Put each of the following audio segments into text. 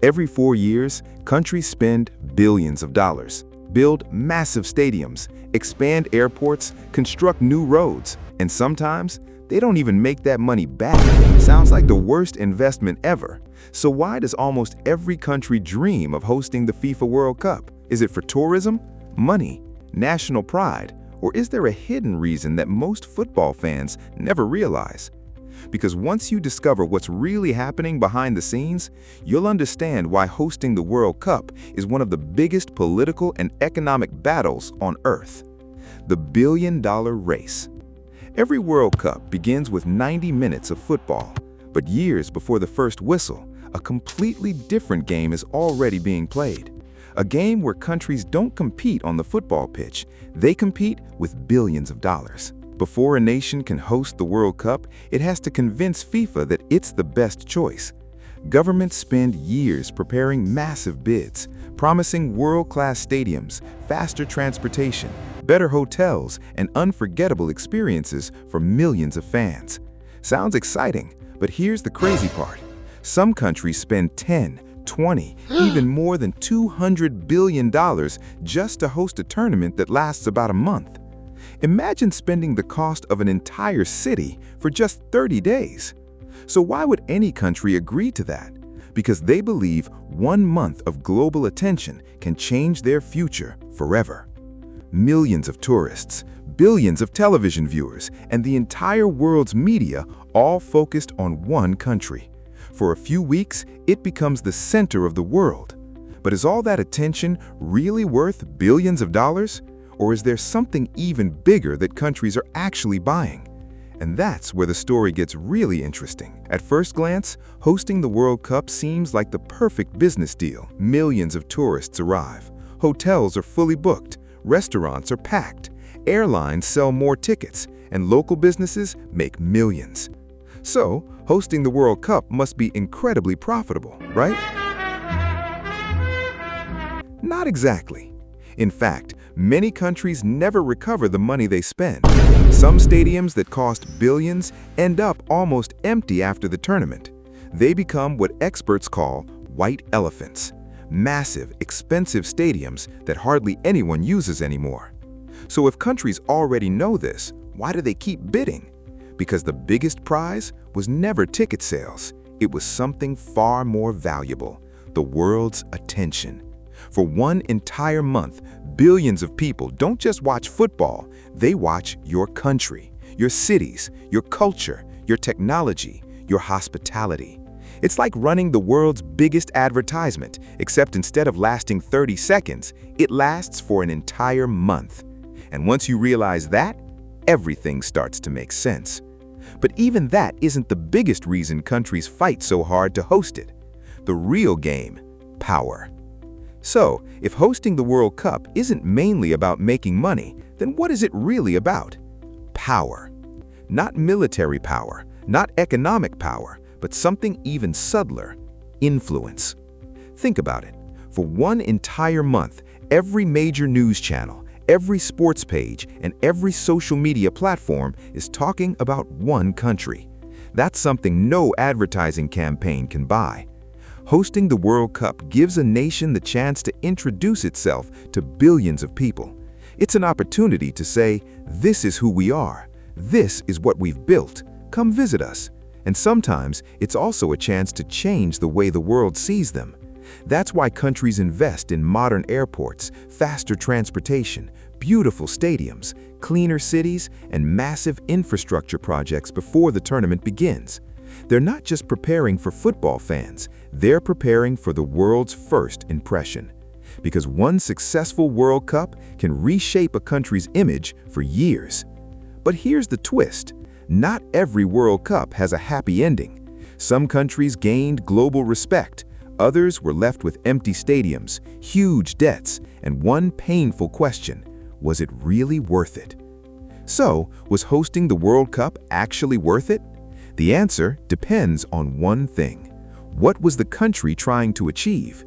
Every 4 years, countries spend billions of dollars, build massive stadiums, expand airports, construct new roads, and sometimes they don't even make that money back. Sounds like the worst investment ever. So why does almost every country dream of hosting the FIFA World Cup? Is it for tourism, money, national pride, or is there a hidden reason that most football fans never realize? Because once you discover what's really happening behind the scenes, you'll understand why hosting the World Cup is one of the biggest political and economic battles on Earth. The billion-dollar race. Every World Cup begins with 90 minutes of football, but years before the first whistle, a completely different game is already being played. A game where countries don't compete on the football pitch, they compete with billions of dollars. Before a nation can host the World Cup, it has to convince FIFA that it's the best choice. Governments spend years preparing massive bids, promising world-class stadiums, faster transportation, better hotels, and unforgettable experiences for millions of fans. Sounds exciting, but here's the crazy part. Some countries spend 10, 20, even more than $200 billion just to host a tournament that lasts about a month. Imagine spending the cost of an entire city for just 30 days. So why would any country agree to that? Because they believe 1 month of global attention can change their future forever. Millions of tourists, billions of television viewers, and the entire world's media all focused on one country. For a few weeks, it becomes the center of the world. But is all that attention really worth billions of dollars? Or is there something even bigger that countries are actually buying? And that's where the story gets really interesting. At first glance, hosting the World Cup seems like the perfect business deal. Millions of tourists arrive. Hotels are fully booked. Restaurants are packed. Airlines sell more tickets. And local businesses make millions. So, hosting the World Cup must be incredibly profitable, right? Not exactly. In fact, many countries never recover the money they spend. Some stadiums that cost billions end up almost empty after the tournament. They become what experts call white elephants, massive, expensive stadiums that hardly anyone uses anymore. So if countries already know this, why do they keep bidding? Because the biggest prize was never ticket sales. It was something far more valuable, the world's attention. For one entire month, billions of people don't just watch football, they watch your country, your cities, your culture, your technology, your hospitality. It's like running the world's biggest advertisement, except instead of lasting 30 seconds, it lasts for an entire month. And once you realize that, everything starts to make sense. But even that isn't the biggest reason countries fight so hard to host it. The real game, power. So, if hosting the World Cup isn't mainly about making money, then what is it really about? Power. Not military power, not economic power, but something even subtler, influence. Think about it. For one entire month, every major news channel, every sports page, and every social media platform is talking about one country. That's something no advertising campaign can buy. Hosting the World Cup gives a nation the chance to introduce itself to billions of people. It's an opportunity to say, this is who we are. This is what we've built. Come visit us. And sometimes it's also a chance to change the way the world sees them. That's why countries invest in modern airports, faster transportation, beautiful stadiums, cleaner cities, and massive infrastructure projects before the tournament begins. They're not just preparing for football fans, they're preparing for the world's first impression. Because one successful World Cup can reshape a country's image for years. But here's the twist. Not every World Cup has a happy ending. Some countries gained global respect. Others were left with empty stadiums, huge debts, and one painful question: was it really worth it? So, was hosting the World Cup actually worth it? The answer depends on one thing. What was the country trying to achieve?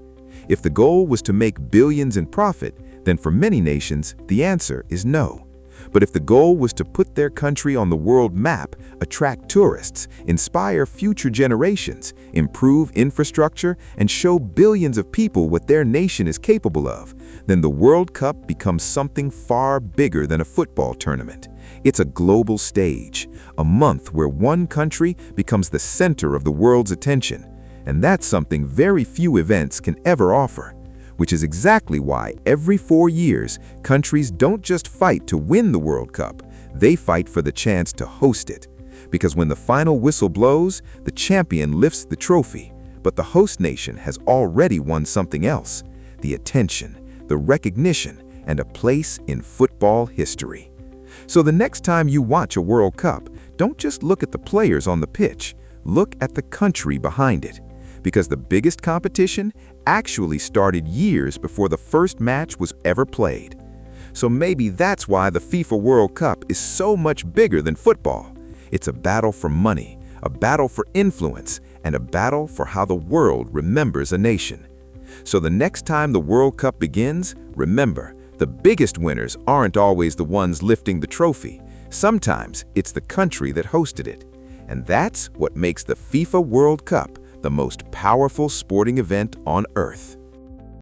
If the goal was to make billions in profit, then for many nations, the answer is no. But if the goal was to put their country on the world map, attract tourists, inspire future generations, improve infrastructure, and show billions of people what their nation is capable of, then the World Cup becomes something far bigger than a football tournament. It's a global stage, a month where one country becomes the center of the world's attention. And that's something very few events can ever offer. Which is exactly why every 4 years, countries don't just fight to win the World Cup, they fight for the chance to host it. Because when the final whistle blows, the champion lifts the trophy, but the host nation has already won something else: the attention, the recognition, and a place in football history. So the next time you watch a World Cup, don't just look at the players on the pitch, look at the country behind it. Because the biggest competition actually started years before the first match was ever played. So maybe that's why the FIFA World Cup is so much bigger than football. It's a battle for money, a battle for influence, and a battle for how the world remembers a nation. So the next time the World Cup begins, remember, the biggest winners aren't always the ones lifting the trophy. Sometimes it's the country that hosted it. And that's what makes the FIFA World Cup the most powerful sporting event on Earth.